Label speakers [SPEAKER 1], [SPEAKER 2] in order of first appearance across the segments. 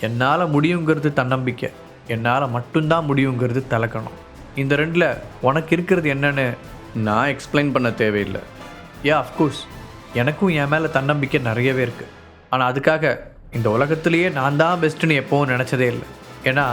[SPEAKER 1] என்னால் முடியுங்கிறது தன்னம்பிக்கை, என்னால் மட்டும்தான் முடியுங்கிறது தலக்கணும். இந்த ரெண்டில் உனக்கு இருக்கிறது என்னன்னு நான் எக்ஸ்பிளைன் பண்ண தேவையில்லை. அஃப்கோர்ஸ் எனக்கும் என் மேலே தன்னம்பிக்கை நிறையவே இருக்குது. ஆனால் அதுக்காக இந்த உலகத்திலேயே நான் தான் பெஸ்ட்டுன்னு எப்போவும் நினச்சதே இல்லை. ஏன்னா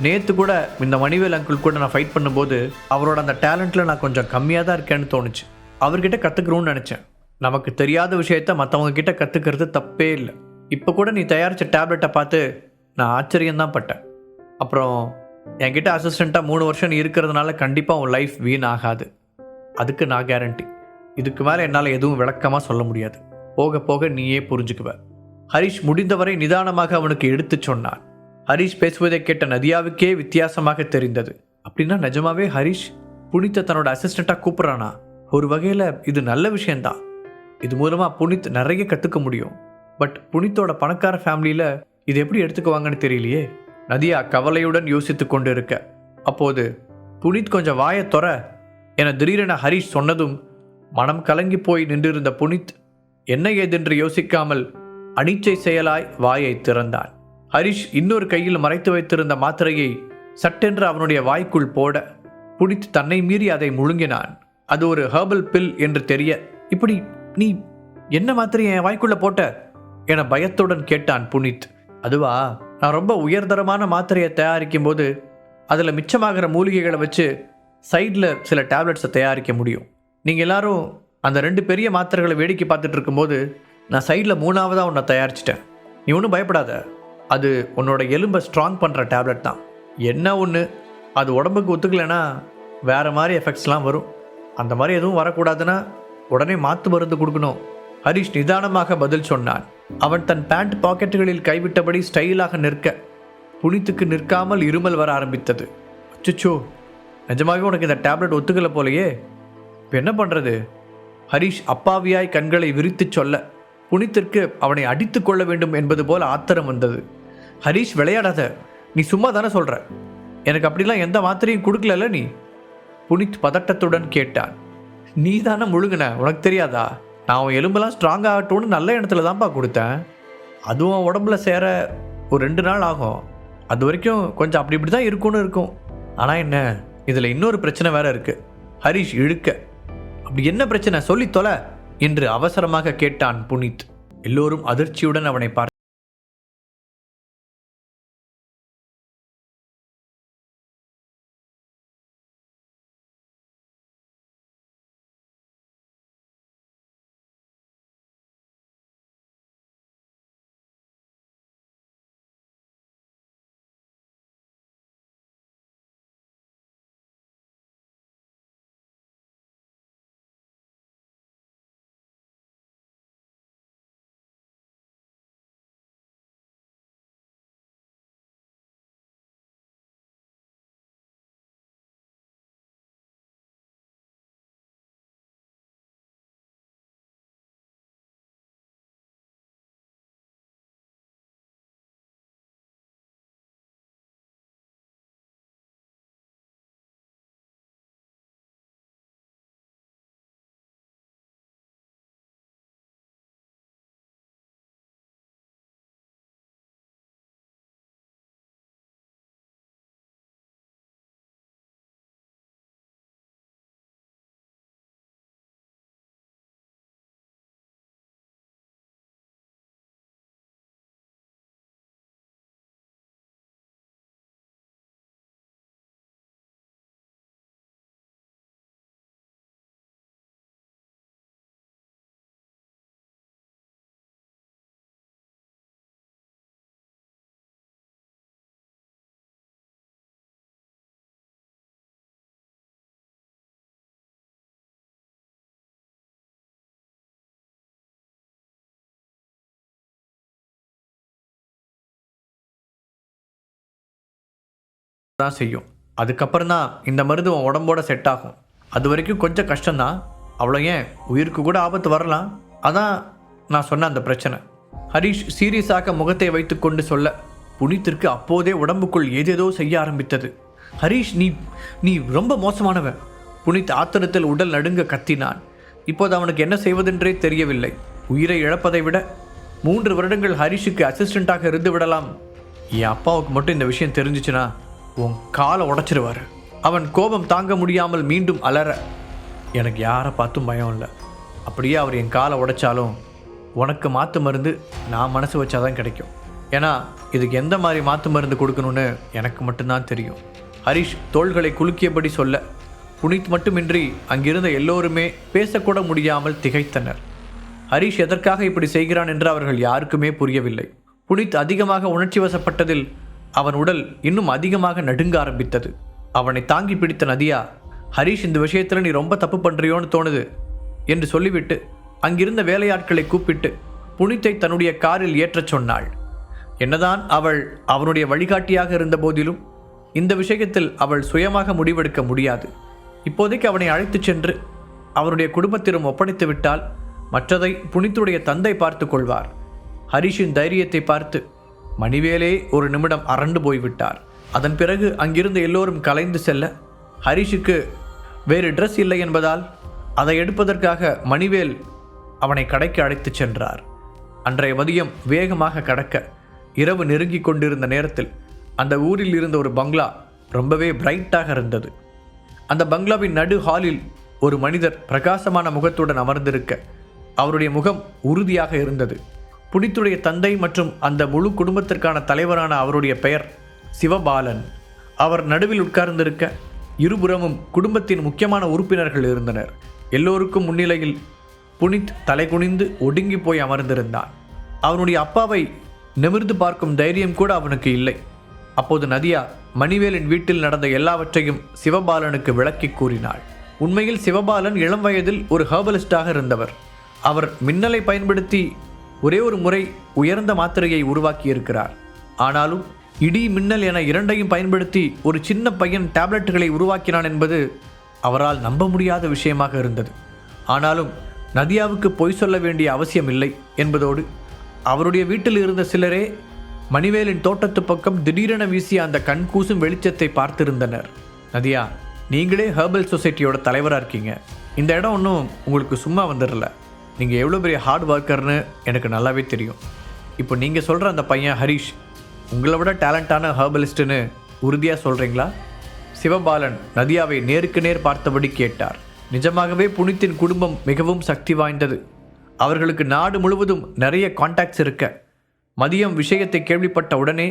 [SPEAKER 1] நேற்று கூட இந்த மணிவேல் அங்கிள் கூட நான் ஃபைட் பண்ணும்போது அவரோட அந்த டேலண்ட்டில் நான் கொஞ்சம் கம்மியாக தான் இருக்கேன்னு தோணுச்சு. அவர்கிட்ட கற்றுக்கணும்னு நினச்சேன். நமக்கு தெரியாத விஷயத்த மற்றவங்க கிட்ட கற்றுக்கிறது தப்பே இல்லை. இப்போ கூட நீ தயாரித்த டேப்லெட்டை பார்த்து நான் ஆச்சரியம்தான் பட்டேன். அப்புறம் என்கிட்ட அசிஸ்டண்ட்டாக 3 வருஷம் நீ இருக்கிறதுனால கண்டிப்பாக உன் லைஃப் வீண் ஆகாது. அதுக்கு நான் கேரண்டி. இதுக்கு மேலே என்னால் எதுவும் விளக்கமாக சொல்ல முடியாது. போக போக நீயே புரிஞ்சுக்குவ. ஹரிஷ் முடிந்தவரை நிதானமாக அவனுக்கு எடுத்து சொன்னான். ஹரிஷ் பேசுவதை கேட்ட நதியாவுக்கே வித்தியாசமாக தெரிந்தது. அப்படின்னா நிஜமாவே ஹரிஷ் புனித்தை தன்னோட அசிஸ்டண்ட்டாக கூப்பிட்றானா? ஒரு வகையில் இது நல்ல விஷயந்தான். இது மூலமாக புனித் நிறைய கற்றுக்க முடியும். பட் புனித்தோட பணக்கார ஃபேமிலியில் இது எப்படி எடுத்துக்குவாங்கன்னு தெரியலையே. நதியா கவலையுடன் யோசித்து கொண்டு இருக்க, அப்போது புனித் கொஞ்சம் வாயை தொற என திடீரென ஹரிஷ் சொன்னதும் மனம் கலங்கி போய் நின்றிருந்த புனித் என்ன ஏதென்று யோசிக்காமல் அனிச்சை செயலாய் வாயை திறந்தான். ஹரிஷ் இன்னொரு கையில் மறைத்து வைத்திருந்த மாத்திரையை சட்டென்று அவனுடைய வாய்க்குள் போட புனித் தன்னை மீறி அதை முழுங்கினான். அது ஒரு ஹெர்பல் பில் என்று தெரிய, இப்படி நீ என்ன மாத்திரையை என் வாய்க்குள்ள போட்ட என பயத்துடன் கேட்டான் புனித். அதுவா, நான் ரொம்ப உயர்தரமான மாத்திரையை தயாரிக்கும் போது அதில் மிச்சமாகிற மூலிகைகளை வச்சு சைடில் சில டேப்லெட்ஸை தயாரிக்க முடியும். நீங்கள் எல்லாரும் அந்த 2 பெரிய மாத்திரைகளை வேடிக்கை பார்த்துட்டு இருக்கும்போது நான் சைடில் 3ஆவதாக உன்னை தயாரிச்சிட்டேன். நீ ஒன்றும் பயப்படாத. அது உன்னோட எலும்பை ஸ்ட்ராங் பண்ணுற டேப்லெட் தான். என்ன ஒன்று, அது உடம்புக்கு ஒத்துக்கலைன்னா வேறு மாதிரி எஃபெக்ட்ஸ்லாம் வரும். அந்த மாதிரி எதுவும் வரக்கூடாதுன்னா உடனே மாற்று மருந்து கொடுக்கணும். ஹரிஷ் நிதானமாக பதில் சொன்னான். அவன் தன் பேண்ட் பாக்கெட்டுகளில் கைவிட்டபடி ஸ்டைலாக நிற்க புனித்துக்கு நிற்காமல் இருமல் வர ஆரம்பித்தது. அச்சோ, நிஜமாகவே உனக்கு இந்த டேப்லெட் ஒத்துக்கலை போலையே, இப்போ என்ன பண்ணுறது? ஹரிஷ் அப்பாவியாய் கண்களை விரித்து சொல்ல புனித்திற்கு அவனை அடித்து கொள்ள வேண்டும் என்பது போல் ஆத்திரம் வந்தது. ஹரிஷ், விளையாடாத, நீ சும்மா தானே சொல்கிற. எனக்கு அப்படிலாம் எந்த மாத்திரையும் கொடுக்கல நீ. புனித் பதட்டத்துடன் கேட்டான். நீ தானே முழுங்கின, உனக்கு தெரியாதா? நான் அவன் எலும்பெல்லாம் ஸ்ட்ராங் ஆகட்டும்னு நல்ல இடத்துல தான்ப்பா கொடுத்தேன். அதுவும் உடம்புல சேர ஒரு 2 நாள் ஆகும். அது வரைக்கும் கொஞ்சம் அப்படி இப்படி தான் இருக்கும். ஆனால் என்ன, இதில் இன்னொரு பிரச்சனை வேற இருக்குது. ஹரிஷ் இழுக்க, அப்படி என்ன பிரச்சனை, சொல்லி தொலை என்று அவசரமாக கேட்டான் புனித். எல்லோரும் அதிர்ச்சியுடன் அவனை பார்த்து தான் செய்யும். அதுக்கப்புறம் தான் இந்த மருந்து உன் உடம்போட செட் ஆகும். அது வரைக்கும் கொஞ்சம் கஷ்டம்தான். அவ்வளோ ஏன், உயிருக்கு கூட ஆபத்து வரலாம். அதான் நான் சொன்ன அந்த பிரச்சனை. ஹரிஷ் சீரியஸாக முகத்தை வைத்து கொண்டு சொல்ல புனித்திற்கு அப்போதே உடம்புக்குள் ஏதேதோ செய்ய ஆரம்பித்தது. ஹரிஷ், நீ ரொம்ப மோசமானவன். புனித் ஆத்திரத்தில் உடல் நடுங்க கத்தினான். இப்போது அவனுக்கு என்ன செய்வதென்றே தெரியவில்லை. உயிரை இழப்பதை விட 3 வருடங்கள் ஹரிஷுக்கு அசிஸ்டண்ட்டாக இருந்து விடலாம் என் அப்பாவுக்கு மட்டும் இந்த விஷயம் தெரிஞ்சிச்சுன்னா உன் காலை உடைச்சிருவார். அவன் கோபம் தாங்க முடியாமல் மீண்டும் அலற, எனக்கு யாரை பார்த்தும் பயம் இல்லை. அப்படியே அவர் என் காலை உடைச்சாலும் உனக்கு மாற்று மருந்து நான் மனசு வச்சாதான் கிடைக்கும். ஏன்னா இதுக்கு எந்த மாதிரி மாற்று மருந்து கொடுக்கணும்னு எனக்கு மட்டும்தான் தெரியும். ஹரிஷ் தோள்களை குலுக்கியபடி சொல்ல, புனித் மட்டுமின்றி அங்கிருந்த எல்லோருமே பேசக்கூட முடியாமல் திகைத்தனர். ஹரிஷ் எதற்காக இப்படி செய்கிறான் என்று அவர்கள் யாருக்குமே புரியவில்லை. புனித் அதிகமாக உணர்ச்சி வசப்பட்டதில் அவன் உடல் இன்னும் அதிகமாக நடுங்க ஆரம்பித்தது. அவனை தாங்கி பிடித்த நதியா, ஹரிஷ் இந்த விஷயத்தில் நீ ரொம்ப தப்பு பண்ணுறியோன்னு தோணுது என்று சொல்லிவிட்டு அங்கிருந்த வேலையாட்களை கூப்பிட்டு புனித்தை தன்னுடைய காரில் ஏற்றச் சொன்னாள். என்னதான் அவள் அவனுடைய வழிகாட்டியாக இருந்த போதிலும் இந்த விஷயத்தில் அவள் சுயமாக முடிவெடுக்க முடியாது. இப்போதைக்கு அவனை அழைத்துச் சென்று அவனுடைய குடும்பத்திடம் ஒப்படைத்து விட்டால் மற்றதை புனித்துடைய தந்தை பார்த்து கொள்வார். ஹரிஷின் தைரியத்தை பார்த்து மணிவேலே ஒரு நிமிடம் அரண்டு போய்விட்டார். அதன் பிறகு அங்கிருந்த எல்லோரும் கலைந்து செல்ல, ஹரிஷுக்கு வேறு ட்ரெஸ் இல்லை என்பதால் அதை எடுப்பதற்காக மணிவேல் அவனை கடைக்கு அழைத்துச் சென்றார். அன்றைய மதியம் வேகமாக கடக்க இரவு நெருங்கி கொண்டிருந்த நேரத்தில் அந்த ஊரில் இருந்த ஒரு பங்களா ரொம்பவே பிரைட்டாக இருந்தது. அந்த பங்களாவின் நடு ஹாலில் ஒரு மனிதர் பிரகாசமான முகத்துடன் அமர்ந்திருக்க அவருடைய முகம் உறுதியாக இருந்தது. புனித்துடைய தந்தை மற்றும் அந்த முழு குடும்பத்திற்கான தலைவரான அவருடைய பெயர் சிவபாலன். அவர் நடுவில் உட்கார்ந்திருக்க இருபுறமும் குடும்பத்தின் முக்கியமான உறுப்பினர்கள் இருந்தனர். எல்லோருக்கும் முன்னிலையில் புனித் தலை குனிந்து ஒடுங்கி போய் அமர்ந்திருந்தான். அவனுடைய அப்பாவை நிமிர்ந்து பார்க்கும் தைரியம் கூட அவனுக்கு இல்லை. அப்போது நதியா மணிவேலின் வீட்டில் நடந்த எல்லாவற்றையும் சிவபாலனுக்கு விளக்கி கூறினாள். உண்மையில் சிவபாலன் இளம் வயதில் ஒரு ஹெர்பலிஸ்டாக இருந்தவர். அவர் மின்னலை பயன்படுத்தி ஒரே ஒரு முறை உயர்ந்த மாத்திரையை உருவாக்கியிருக்கிறார். ஆனாலும் இடி மின்னல் என இரண்டையும் பயன்படுத்தி ஒரு சின்ன பையன் டேப்லெட்டுகளை உருவாக்கினான் என்பது அவரால் நம்ப முடியாத விஷயமாக இருந்தது. ஆனாலும் நதியாவுக்கு பொய் சொல்ல வேண்டிய அவசியம் இல்லை என்பதோடு அவருடைய வீட்டில் இருந்த சிலரே மணிவேலின் தோட்டத்து பக்கம் திடீரென வீசிய அந்த கண்கூசும் வெளிச்சத்தை பார்த்திருந்தனர். நதியா, நீங்களே ஹெர்பல் சொசைட்டியோட தலைவராக இருக்கீங்க. இந்த இடம் ஒன்றும் உங்களுக்கு சும்மா வந்துடல. நீங்கள் எவ்வளோ பெரிய ஹார்ட் ஒர்க்கர்னு எனக்கு நல்லாவே தெரியும். இப்போ நீங்கள் சொல்கிற அந்த பையன் ஹரிஷ் உங்களை விட டேலண்டான ஹெர்பலிஸ்ட்டுன்னு உறுதியாக சொல்கிறீங்களா? சிவபாலன் நதியாவை நேருக்கு நேர் பார்த்தபடி கேட்டார். நிஜமாகவே புனித்தின் குடும்பம் மிகவும் சக்தி வாய்ந்தது. அவர்களுக்கு நாடு முழுவதும் நிறைய கான்டாக்ட்ஸ் இருக்க மதியம் விஷயத்தை கேள்விப்பட்ட உடனே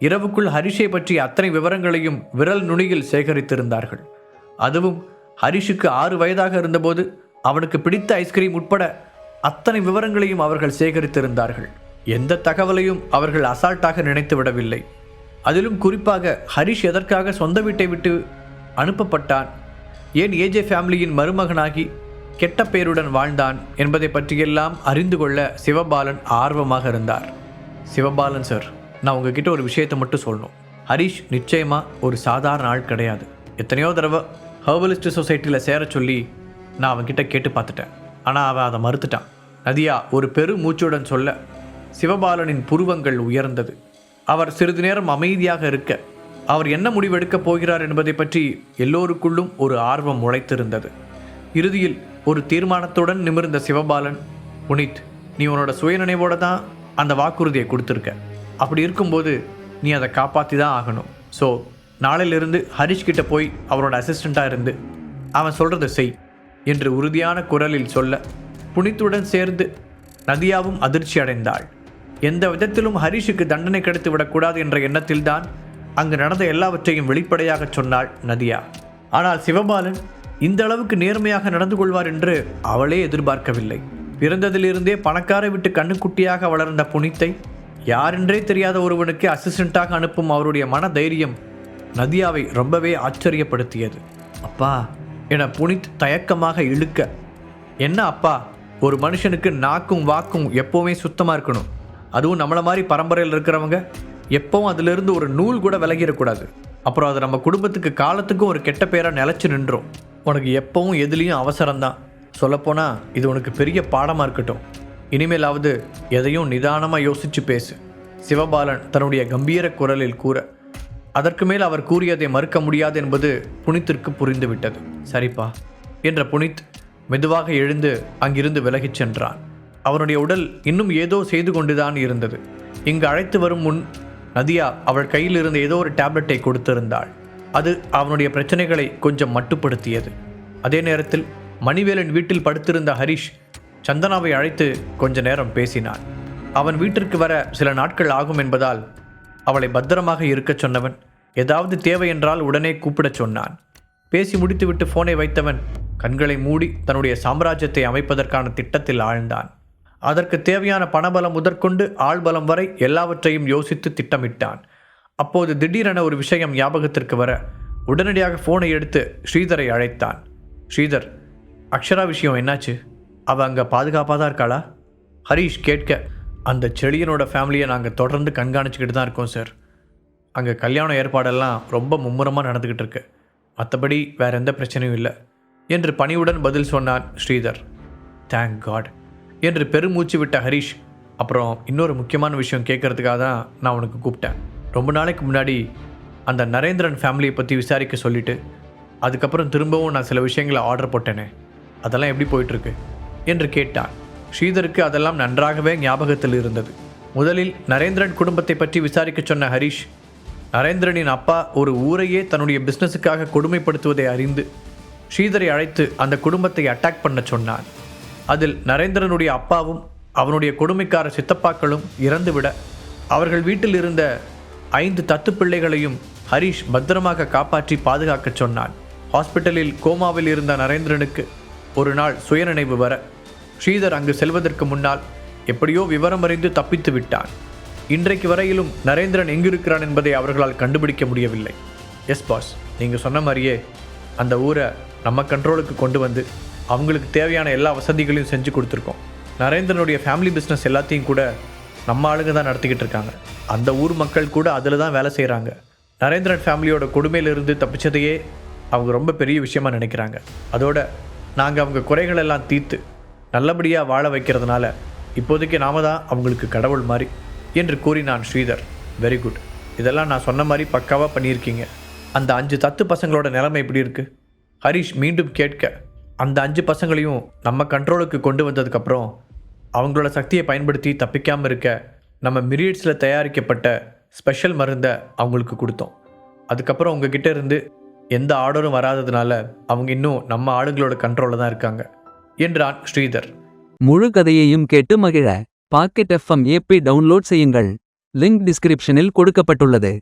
[SPEAKER 1] இரவுக்குள் ஹரிஷை பற்றி அத்தனை விவரங்களையும் விரல் நுனியில் சேகரித்திருந்தார்கள். அதுவும் ஹரிஷுக்கு 6 வயதாக இருந்தபோது அவனுக்கு பிடித்த ஐஸ்கிரீம் உட்பட அத்தனை விவரங்களையும் அவர்கள் சேகரித்திருந்தார்கள். எந்த தகவலையும் அவர்கள் அசால்ட்டாக நினைத்து விடவில்லை. அதிலும் குறிப்பாக ஹரிஷ் எதற்காக சொந்த வீட்டை விட்டு அனுப்பப்பட்டான், ஏன் ஏஜே ஃபேமிலியின் மருமகனாகி கெட்ட பெயருடன் வாழ்ந்தான் என்பதை பற்றியெல்லாம் அறிந்து கொள்ள சிவபாலன் ஆர்வமாக இருந்தார். சிவபாலன் சார், நான் உங்ககிட்ட ஒரு விஷயத்தை மட்டும் சொல்லணும். ஹரிஷ் நிச்சயமாக ஒரு சாதாரண ஆள் கிடையாது. எத்தனையோ தடவை ஹெர்பலிஸ்ட் சொசைட்டியில் சேர சொல்லி நான் அவன்கிட்ட கேட்டு பார்த்துட்டேன். ஆனால் அவன் அதை மறுத்துட்டான். நதியா ஒரு பெரு மூச்சுடன் சொல்ல சிவபாலனின் புருவங்கள் உயர்ந்தது. அவர் சிறிது நேரம் அமைதியாக இருக்க அவர் என்ன முடிவெடுக்கப் போகிறார் என்பதை பற்றி எல்லோருக்குள்ளும் ஒரு ஆர்வம் உழைத்திருந்தது. இறுதியில் ஒரு தீர்மானத்துடன் நிமிர்ந்த சிவபாலன், புனித், நீ உன்னோட சுயநினைவோடு தான் அந்த வாக்குறுதியை கொடுத்துருக்க. அப்படி இருக்கும்போது நீ அதை காப்பாற்றி தான் ஆகணும். ஸோ நாளையிலிருந்து ஹரிஷ்கிட்ட போய் அவரோட அசிஸ்டண்ட்டாக இருந்து அவன் சொல்கிறத செய் என்று உறுதியான குரலில் சொல்ல புனித்துடன் சேர்ந்து நதியாவும் அதிர்ச்சி அடைந்தாள். எந்த விதத்திலும் ஹரிஷுக்கு தண்டனை கிடைத்து விடக்கூடாது என்ற எண்ணத்தில்தான் அங்கு நடந்த எல்லாவற்றையும் வெளிப்படையாக சொன்னாள் நதியா. ஆனால் சிவபாலன் இந்த அளவுக்கு நேர்மையாக நடந்து கொள்வார் என்று அவளே எதிர்பார்க்கவில்லை. பிறந்ததிலிருந்தே பணக்கார விட்டு கண்ணுக்குட்டியாக வளர்ந்த புனித்தை யாரென்றே தெரியாத ஒருவனுக்கு அசிஸ்டண்ட்டாக அனுப்பும் அவருடைய மன தைரியம் நதியாவை ரொம்பவே ஆச்சரியப்படுத்தியது. அப்பா என புனித் தயக்கமாக இழுக்க, என்ன அப்பா, ஒரு மனுஷனுக்கு நாக்கும் வாக்கும் எப்போவுமே சுத்தமாக இருக்கணும். அதுவும் நம்மளை மாதிரி பரம்பரையில் இருக்கிறவங்க எப்பவும் அதிலிருந்து ஒரு நூல் கூட விலகிடக்கூடாது. அப்புறம் அது நம்ம குடும்பத்துக்கு காலத்துக்கும் ஒரு கெட்ட பேராக நிலச்சி நின்றோம். உனக்கு எப்பவும் எதுலேயும் அவசரம்தான். சொல்லப்போனால் இது உனக்கு பெரிய பாடமாக இருக்கட்டும். இனிமேலாவது எதையும் நிதானமாக யோசித்து பேசு, சிவபாலன் தன்னுடைய கம்பீர குரலில் கூற, அதற்கு மேல் அவர் கூறியதை மறுக்க முடியாது என்பது புனித்திற்கு புரிந்துவிட்டது. சரிப்பா என்ற புனித் மெதுவாக எழுந்து அங்கிருந்து விலகிச் சென்றான். அவனுடைய உடல் இன்னும் ஏதோ செய்து கொண்டுதான் இருந்தது. இங்கு அழைத்து வரும் முன் நதியா அவள் கையில் இருந்த ஏதோ ஒரு டேப்லெட்டை கொடுத்திருந்தாள். அது அவனுடைய பிரச்சனைகளை கொஞ்சம் மட்டுப்படுத்தியது. அதே நேரத்தில் மணிவேலன் வீட்டில் படுத்திருந்த ஹரிஷ் சந்தனாவை அழைத்து கொஞ்ச நேரம் பேசினான். அவன் வீட்டிற்கு வர சில நாட்கள் ஆகும் என்பதால் அவளை பத்திரமாக இருக்கச் சொன்னவன் ஏதாவது தேவை என்றால் உடனே கூப்பிடச் சொன்னான். பேசி முடித்துவிட்டு ஃபோனை வைத்தவன் கண்களை மூடி தன்னுடைய சாம்ராஜ்யத்தை அமைப்பதற்கான திட்டத்தில் ஆழ்ந்தான். அதற்கு தேவையான பணபலம் முதற்கொண்டு ஆள்பலம் வரை எல்லாவற்றையும் யோசித்து திட்டமிட்டான். அப்போது திடீரென ஒரு விஷயம் ஞாபகத்திற்கு வர உடனடியாக ஃபோனை எடுத்து ஸ்ரீதரை அழைத்தான். ஸ்ரீதர், அக்ஷரா விஷயம் என்னாச்சு? அவள் அங்கே பாதுகாப்பாக தான் இருக்காளா? ஹரீஷ் கேட்க, அந்த செழியனோட ஃபேமிலியை நாங்கள் தொடர்ந்து கண்காணிச்சுக்கிட்டு தான் இருக்கோம் சார். அங்கே கல்யாண ஏற்பாடெல்லாம் ரொம்ப மும்முரமாக நடந்துக்கிட்டு இருக்கு. மற்றபடி வேறு எந்த பிரச்சனையும் இல்லை என்று பணிவுடன் பதில் சொன்னான் ஸ்ரீதர். தேங்க் காட் என்று பெருமூச்சு விட்ட ஹரீஷ், அப்புறம் இன்னொரு முக்கியமான விஷயம் கேட்குறதுக்காக தான் நான் உனக்கு கூப்பிட்டேன். ரொம்ப நாளைக்கு முன்னாடி அந்த நரேந்திரன் ஃபேமிலியை பற்றி விசாரிக்க சொல்லிவிட்டு அதுக்கப்புறம் திரும்பவும் நான் சில விஷயங்களை ஆர்டர் போட்டேனே, அதெல்லாம் எப்படி போயிட்டுருக்கு என்று கேட்டான். ஸ்ரீதருக்கு அதெல்லாம் நன்றாகவே ஞாபகத்தில் இருந்தது. முதலில் நரேந்திரன் குடும்பத்தை பற்றி விசாரிக்க சொன்ன ஹரீஷ், நரேந்திரனின் அப்பா ஒரு ஊரையே தன்னுடைய பிஸ்னஸுக்காக கொடுமைப்படுத்துவதை அறிந்து ஸ்ரீதரை அழைத்து அந்த குடும்பத்தை அட்டாக் பண்ண சொன்னான். அதில் நரேந்திரனுடைய அப்பாவும் அவனுடைய கொடுமைக்கார சித்தப்பாக்களும் இறந்துவிட அவர்கள் வீட்டில் இருந்த 5 தத்து பிள்ளைகளையும் ஹரீஷ் பத்திரமாக காப்பாற்றி பாதுகாக்க சொன்னான். ஹாஸ்பிட்டலில் கோமாவில் இருந்த நரேந்திரனுக்கு ஒரு நாள் சுயநினைவு வர ஸ்ரீதர் அங்கு செல்வதற்கு முன்னால் எப்படியோ விவரம் அறிந்து தப்பித்து விட்டான். இன்றைக்கு வரையிலும் நரேந்திரன் எங்கிருக்கிறான் என்பதை அவர்களால் கண்டுபிடிக்க முடியவில்லை. எஸ் பாஸ், நீங்கள் சொன்ன மாதிரியே அந்த ஊரை நம்ம கண்ட்ரோலுக்கு கொண்டு வந்து அவங்களுக்கு தேவையான எல்லா வசதிகளையும் செஞ்சு கொடுத்துருக்கோம். நரேந்திரனுடைய ஃபேமிலி பிஸ்னஸ் எல்லாத்தையும் கூட நம்ம ஆளுங்க தான் நடத்திக்கிட்டு இருக்காங்க. அந்த ஊர் மக்கள் கூட அதில் தான் வேலை செய்கிறாங்க. நரேந்திரன் ஃபேமிலியோட கொடுமையிலிருந்து தப்பிச்சதையே அவங்க ரொம்ப பெரிய விஷயமாக நினைக்கிறாங்க. அதோட நாங்கள் அவங்க குறைகளெல்லாம் தீர்த்து நல்லபடியாக வாழ வைக்கிறதுனால இப்போதைக்கு நாம தான் அவங்களுக்கு கடவுள் மாதிரி என்று கூறினான் ஸ்ரீதர். வெரி குட், இதெல்லாம் நான் சொன்ன மாதிரி பக்காவாக பண்ணியிருக்கீங்க. அந்த 5 தத்து பசங்களோட நிலைமை எப்படி இருக்குது? ஹரீஷ் மீண்டும் கேட்க, அந்த 5 பசங்களையும் நம்ம கண்ட்ரோலுக்கு கொண்டு வந்ததுக்கப்புறம் அவங்களோட சக்தியை பயன்படுத்தி தப்பிக்காமல் இருக்க நம்ம மிரியட்ஸில் தயாரிக்கப்பட்ட ஸ்பெஷல் மருந்தை அவங்களுக்கு கொடுத்தோம். அதுக்கப்புறம் உங்ககிட்ட இருந்து எந்த ஆர்டரும் வராததுனால அவங்க இன்னும் நம்ம ஆளுங்களோட கண்ட்ரோலில் தான் இருக்காங்க என்றான் ஸ்ரீதர்.
[SPEAKER 2] முழு கதையையும் கேட்டு மகிழ பாக்கெட் FM ஆப்பை டவுன்லோட் செய்யுங்கள். லிங்க் டிஸ்கிரிப்ஷனில் கொடுக்கப்பட்டுள்ளது.